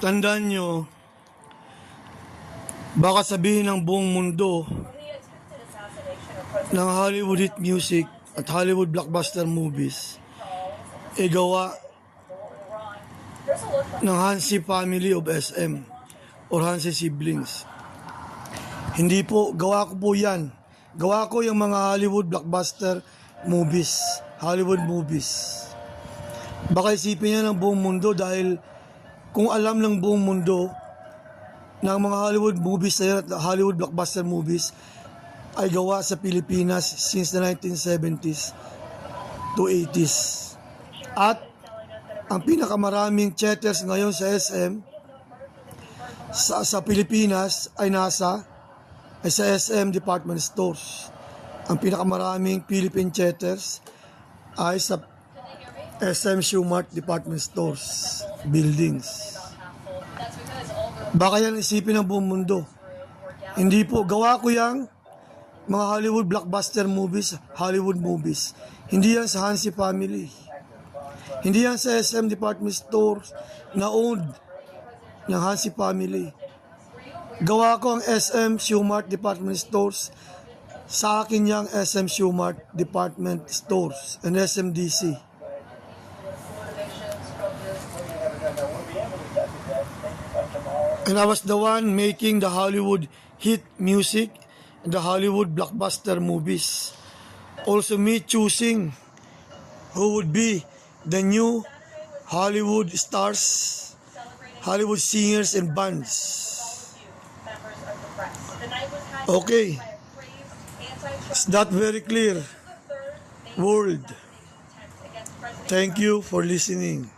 Tandaan nyo, baka sabihin ng buong mundo ng Hollywood hit music at Hollywood blockbuster movies gawa ng Hansi family of SM or Hansi siblings. Hindi po, gawa ko po yan. Gawa ko yung mga Hollywood blockbuster movies, Hollywood movies. Baka isipin niya ng buong mundo dahil kung alam ng buong mundo ng mga Hollywood movies at Hollywood blockbuster movies ay gawa sa Pilipinas since the 1970s to 80s. At ang pinakamaraming theaters ngayon sa SM sa Pilipinas ay sa SM department stores. Ang pinakamaraming Philippine theaters ay sa SM Shumart department stores, buildings. Baka yan isipin ng buong mundo. Hindi po, gawa ko yang mga Hollywood blockbuster movies, Hollywood movies. Hindi yan sa Hansi family. Hindi yan sa SM department stores na owned ng Hansi family. Gawa ko ang SM Shumart department stores. Sa akin yung SM Shumart department stores and SMDC. And I was the one making the Hollywood hit music and the Hollywood blockbuster movies. Also me choosing who would be the new Hollywood stars, Hollywood singers and bands. Okay, is that very clear? World. Thank you for listening.